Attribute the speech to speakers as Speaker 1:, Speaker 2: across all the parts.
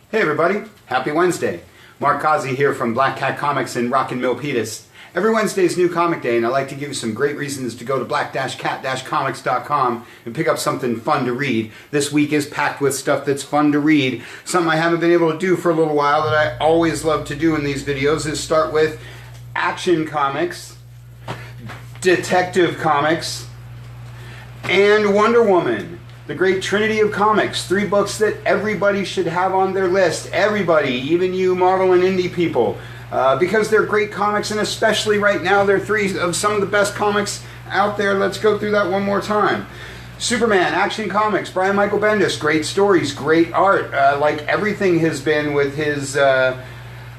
Speaker 1: Hey everybody, happy Wednesday. Mark Kazi here from Black Cat Comics in rockin Milpitas. Every Wednesday is New Comic Day, and I like to give you some great reasons to go to black-cat-comics.com and pick up something fun to read. This week is packed with stuff that's fun to read. Something I haven't been able to do for a little while that I always love to do in these videos is start with Action Comics, Detective Comics, and Wonder Woman. The great trinity of comics. 3 books that everybody should have on their list. Everybody, even you Marvel and indie people. Because they're great comics, and especially right now, they're 3 of some of the best comics out there. Let's go through that one more time. Superman, Action Comics, Brian Michael Bendis. Great stories, great art. Like everything has been with his...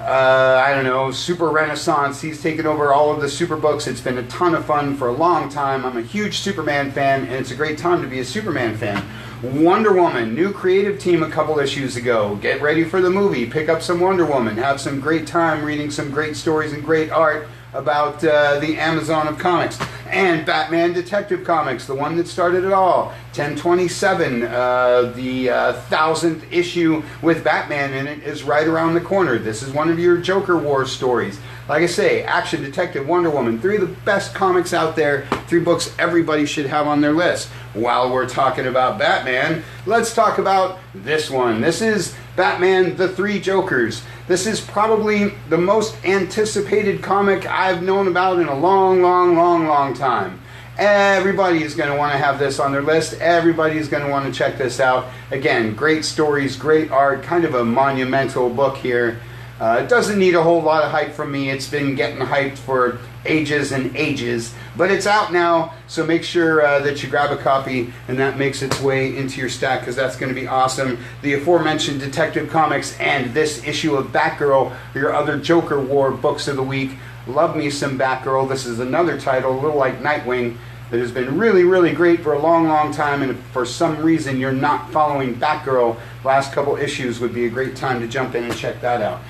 Speaker 1: I don't know, super renaissance. He's taken over all of the super books. It's been a ton of fun for a long time. I'm a huge Superman fan, and it's a great time to be a Superman fan. Wonder Woman, new creative team a couple issues ago. Get ready for the movie. Pick up some Wonder Woman. Have some great time reading some great stories and great art about the Amazon of comics. And Batman Detective Comics, the one that started it all. 1027, the 1000th issue with Batman in it is right around the corner. This is one of your Joker War stories. Like I say, Action, Detective, Wonder Woman, 3 of the best comics out there, 3 books everybody should have on their list. While we're talking about Batman, let's talk about this one. This is Batman, The 3 Jokers. This is probably the most anticipated comic I've known about in a long time. Everybody is going to want to have this on their list. Everybody is going to want to check this out. Again, great stories, great art, kind of a monumental book here. It doesn't need a whole lot of hype from me. It's been getting hyped for ages and ages, but it's out now, so make sure that you grab a copy and that makes its way into your stack, because that's going to be awesome. The aforementioned Detective Comics and this issue of Batgirl are your other Joker War books of the week. Love me some Batgirl. This is another title, a little like Nightwing, that has been really great for a long time, and if for some reason you're not following Batgirl, last couple issues would be a great time to jump in and check that out.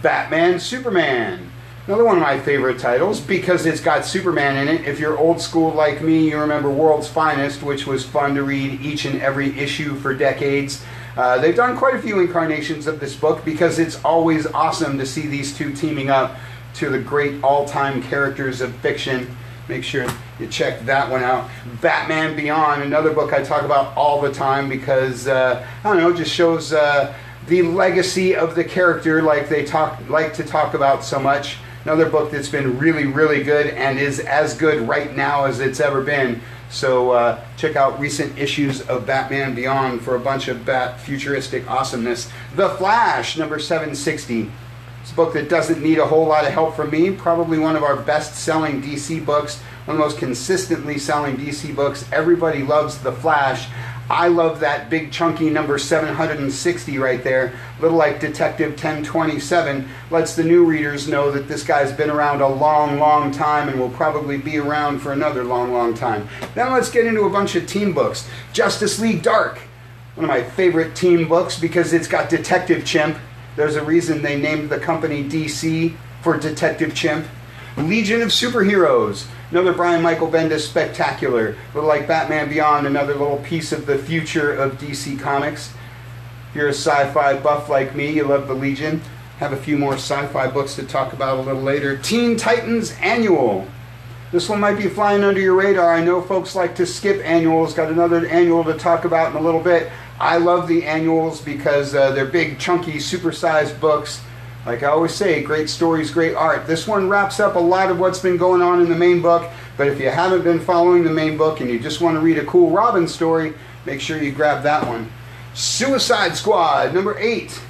Speaker 1: Batman Superman, another one of my favorite titles because it's got Superman in it. If you're old school like me, you remember World's Finest, which was fun to read each and every issue for decades. They've done quite a few incarnations of this book because it's always awesome to see these 2 teaming up to the great all-time characters of fiction. Make sure you check that one out. Batman Beyond, another book I talk about all the time because, I don't know, it just shows the legacy of the character like they like to talk about so much. Another book that's been really good and is as good right now as it's ever been. So check out recent issues of Batman Beyond for a bunch of futuristic awesomeness. The Flash, number 760. It's a book that doesn't need a whole lot of help from me. Probably one of our best-selling DC books. One of the most consistently selling DC books. Everybody loves The Flash. I love that big chunky number 760 right there. A little like Detective 1027. Lets the new readers know that this guy's been around a long time and will probably be around for another long time. Then let's get into a bunch of team books. Justice League Dark. One of my favorite team books because it's got Detective Chimp. There's a reason they named the company DC for Detective Chimp. Legion of Superheroes. Another Brian Michael Bendis spectacular. A little like Batman Beyond, another little piece of the future of DC Comics. If you're a sci-fi buff like me, you love the Legion. Have a few more sci-fi books to talk about a little later. Teen Titans Annual. This one might be flying under your radar. I know folks like to skip annuals. Got another annual to talk about in a little bit. I love the annuals because they're big, chunky, super-sized books. Like I always say, great stories, great art. This one wraps up a lot of what's been going on in the main book, but if you haven't been following the main book and you just want to read a cool Robin story, make sure you grab that one. Suicide Squad, number 8.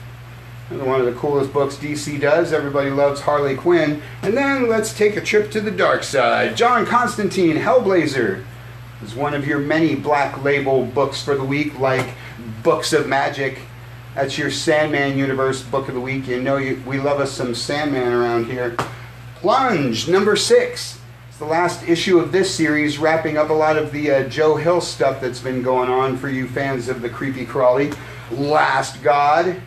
Speaker 1: Another one of the coolest books DC does. Everybody loves Harley Quinn. And then let's take a trip to the dark side. John Constantine, Hellblazer, is one of your many Black Label books for the week, like Books of Magic. That's your Sandman Universe book of the week. You know we love us some Sandman around here. Plunge, number 6. It's the last issue of this series, wrapping up a lot of the Joe Hill stuff that's been going on for you fans of the creepy crawly. Last God,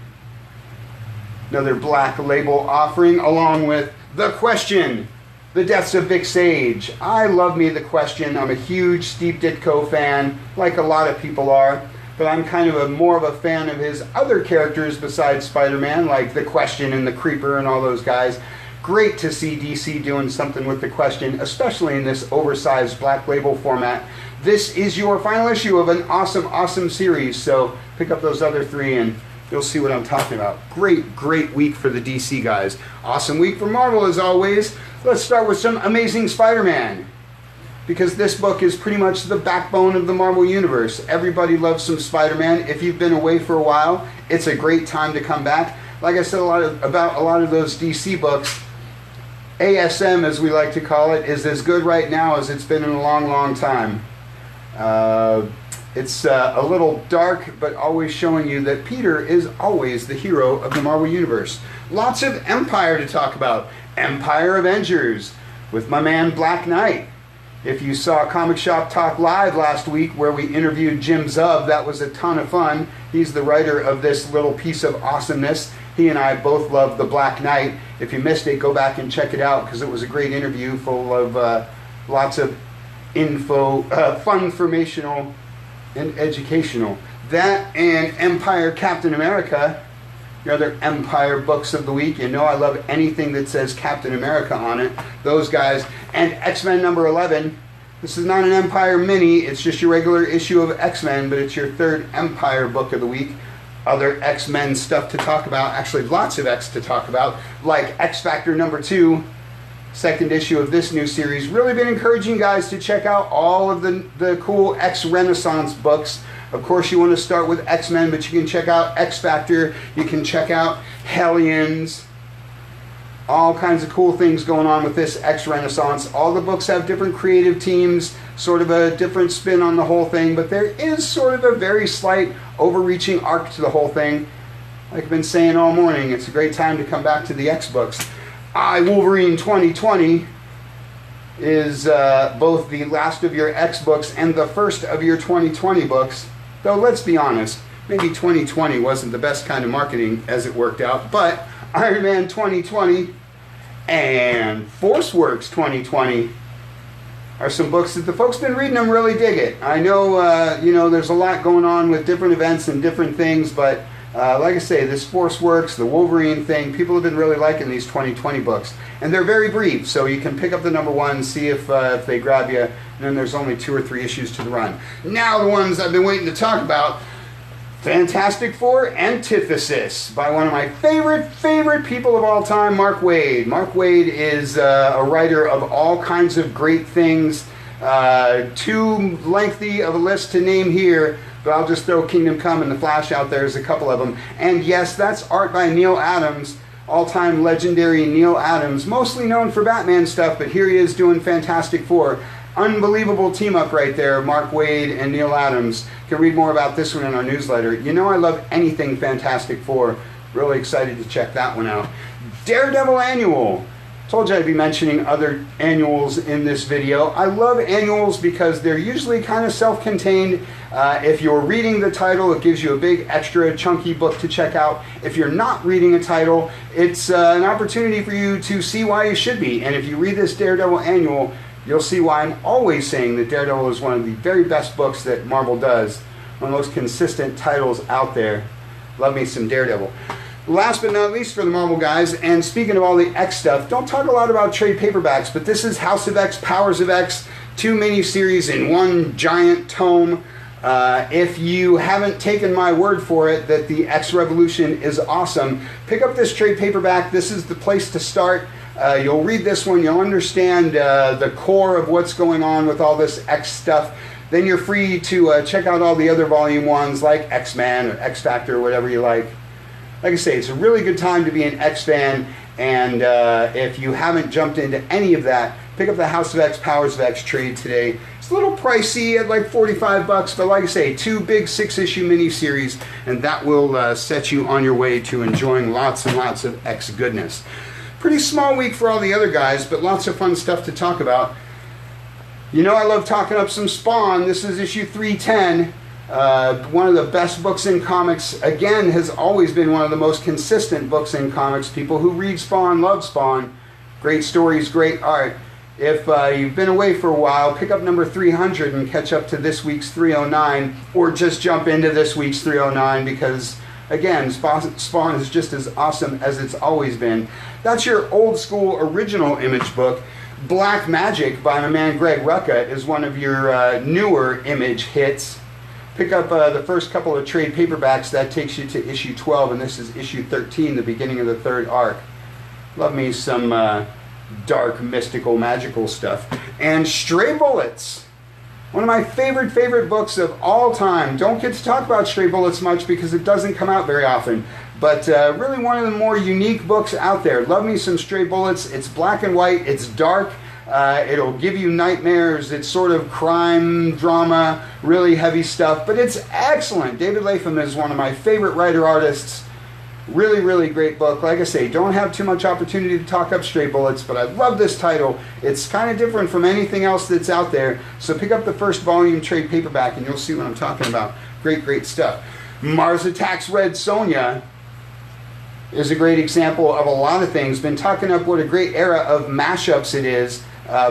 Speaker 1: another Black Label offering, along with The Question, The Deaths of Vic Sage. I love me The Question. I'm a huge Steve Ditko fan, like a lot of people are. but I'm kind of more of a fan of his other characters besides Spider-Man, like The Question and The Creeper and all those guys. Great to see DC doing something with The Question, especially in this oversized Black Label format. This is your final issue of an awesome, awesome series, so pick up those other 3 and you'll see what I'm talking about. Great, great week for the DC guys. Awesome week for Marvel as always. Let's start with some Amazing Spider-Man, because this book is pretty much the backbone of the Marvel Universe. Everybody loves some Spider-Man. If you've been away for a while, it's a great time to come back. Like I said about a lot of those DC books, ASM, as we like to call it, is as good right now as it's been in a long, long time. It's a little dark, but always showing you that Peter is always the hero of the Marvel Universe. Lots of Empire to talk about. Empire Avengers with my man Black Knight. If you saw Comic Shop Talk Live last week where we interviewed Jim Zub, that was a ton of fun. He's the writer of this little piece of awesomeness. He and I both love the Black Knight. If you missed it, go back and check it out because it was a great interview full of lots of info, fun, informational, and educational. That and Empire Captain America, the other Empire books of the week. You know I love anything that says Captain America on it. Those guys. And X-Men number 11. This is not an Empire mini. It's just your regular issue of X-Men, but it's your 3rd Empire book of the week. Other X-Men stuff to talk about. Actually, lots of X to talk about. Like X Factor number 2. 2nd issue of this new series. Really been encouraging you guys to check out all of the cool X Renaissance books. Of course, you want to start with X-Men, but you can check out X Factor. You can check out Hellions. All kinds of cool things going on with this X Renaissance. All the books have different creative teams, sort of a different spin on the whole thing, but there is sort of a very slight overreaching arc to the whole thing. Like I've been saying all morning, it's a great time to come back to the X books. Wolverine 2020 is both the last of your X books and the first of your 2020 books. Though let's be honest, maybe 2020 wasn't the best kind of marketing as it worked out, but Iron Man 2020 and ForceWorks 2020 are some books that the folks been reading them really dig it. I know, you know, there's a lot going on with different events and different things, but like I say, this ForceWorks, the Wolverine thing, people have been really liking these 2020 books. And they're very brief, so you can pick up the number 1, see if they grab you, and then there's only 2 or 3 issues to the run. Now the ones I've been waiting to talk about. Fantastic Four Antithesis by one of my favorite people of all time, Mark Waid. Mark Waid is a writer of all kinds of great things. Too lengthy of a list to name here, but I'll just throw Kingdom Come and The Flash out there as a couple of them. And yes, that's art by Neil Adams, all-time legendary Neil Adams, mostly known for Batman stuff, but here he is doing Fantastic Four. Unbelievable team up right there, Mark Waid and Neil Adams. You can read more about this one in our newsletter. You know I love anything Fantastic Four. Really excited to check that one out. Daredevil Annual. Told you I'd be mentioning other annuals in this video. I love annuals because they're usually kind of self-contained. If you're reading the title, it gives you a big, extra, chunky book to check out. If you're not reading a title, it's an opportunity for you to see why you should be. And if you read this Daredevil Annual, you'll see why I'm always saying that Daredevil is one of the very best books that Marvel does. One of the most consistent titles out there. Love me some Daredevil. Last but not least for the Marvel guys, and speaking of all the X stuff, don't talk a lot about trade paperbacks, but this is House of X, Powers of X, 2 miniseries in one giant tome. If you haven't taken my word for it that the X Revolution is awesome, pick up this trade paperback. This is the place to start. You'll read this one, you'll understand the core of what's going on with all this X stuff. Then you're free to check out all the other volume ones like X-Men or X Factor or whatever you like. Like I say, it's a really good time to be an X fan, and if you haven't jumped into any of that, pick up the House of X, Powers of X trade today. It's a little pricey at like $45, but like I say, 2 big 6-issue miniseries, and that will set you on your way to enjoying lots and lots of X goodness. Pretty small week for all the other guys, but lots of fun stuff to talk about. You know I love talking up some Spawn. This is issue 310. One of the best books in comics. Again, has always been one of the most consistent books in comics. People who read Spawn love Spawn. Great stories, great art. If you've been away for a while, pick up number 300 and catch up to this week's 309, or just jump into this week's 309 because, again, Spawn is just as awesome as it's always been. That's your old school original Image book. Black Magic by my man Greg Rucka is one of your newer Image hits. Pick up the first couple of trade paperbacks. That takes you to issue 12, and this is issue 13, the beginning of the third arc. Love me some dark, mystical, magical stuff. And Stray Bullets, one of my favorite books of all time. Don't get to talk about Stray Bullets much because it doesn't come out very often, but really one of the more unique books out there. Love me some Stray Bullets. It's black and white, it's dark, it'll give you nightmares, it's sort of crime, drama, really heavy stuff, but it's excellent. David Latham is one of my favorite writer-artists. Really great book. Like I say, don't have too much opportunity to talk up Stray Bullets, but I love this title. It's kind of different from anything else that's out there. So pick up the first volume trade paperback and you'll see what I'm talking about. Great stuff. Mars Attacks Red Sonja is a great example of a lot of things. Been talking up what a great era of mashups it is.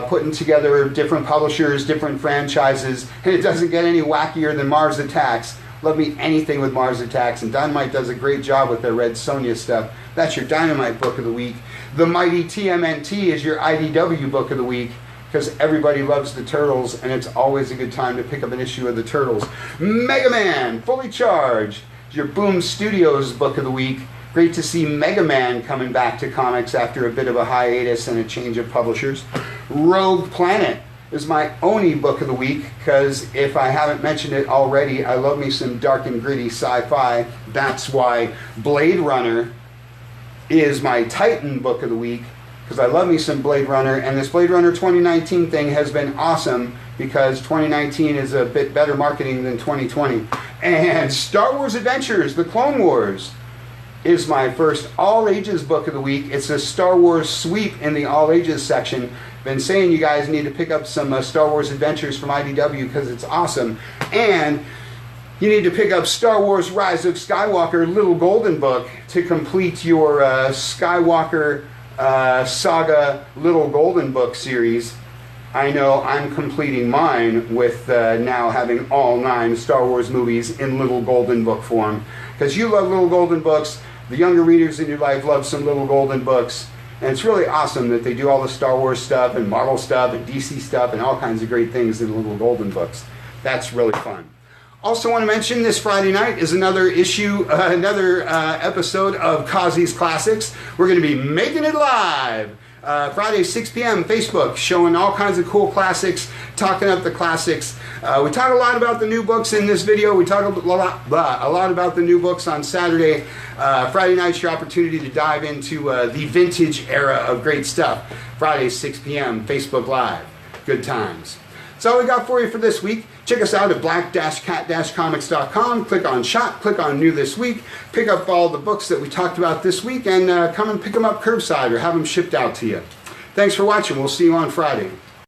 Speaker 1: Putting together different publishers, different franchises, and it doesn't get any wackier than Mars Attacks. Love me anything with Mars Attacks, and Dynamite does a great job with their Red Sonja stuff. That's your Dynamite book of the week. The Mighty TMNT is your IDW book of the week, because everybody loves the Turtles, and it's always a good time to pick up an issue of the Turtles. Mega Man, Fully Charged, is your Boom Studios book of the week. Great to see Mega Man coming back to comics after a bit of a hiatus and a change of publishers. Rogue Planet is my Oni book of the week, because if I haven't mentioned it already, I love me some dark and gritty sci-fi. That's why Blade Runner is my Titan book of the week, because I love me some Blade Runner, and this Blade Runner 2019 thing has been awesome, because 2019 is a bit better marketing than 2020. And Star Wars Adventures, The Clone Wars, is my first all-ages book of the week. It's a Star Wars sweep in the all-ages section. Been saying you guys need to pick up some Star Wars Adventures from IDW because it's awesome. And you need to pick up Star Wars Rise of Skywalker Little Golden Book to complete your Skywalker Saga Little Golden Book series. I know I'm completing mine with now having all 9 Star Wars movies in Little Golden Book form. Because you love Little Golden Books, the younger readers in your life love some Little Golden Books, and it's really awesome that they do all the Star Wars stuff and Marvel stuff and DC stuff and all kinds of great things in Little Golden Books. That's really fun. Also want to mention this Friday night is another episode of Kazi's Classics. We're going to be making it live. Friday, 6 p.m., Facebook, showing all kinds of cool classics, talking up the classics. We talk a lot about the new books in this video. We talk a lot about the new books on Saturday. Friday night's your opportunity to dive into the vintage era of great stuff. Friday, 6 p.m., Facebook Live. Good times. That's all we got for you for this week. Check us out at black-cat-comics.com. Click on Shop, click on New This Week. Pick up all the books that we talked about this week and come and pick them up curbside or have them shipped out to you. Thanks for watching. We'll see you on Friday.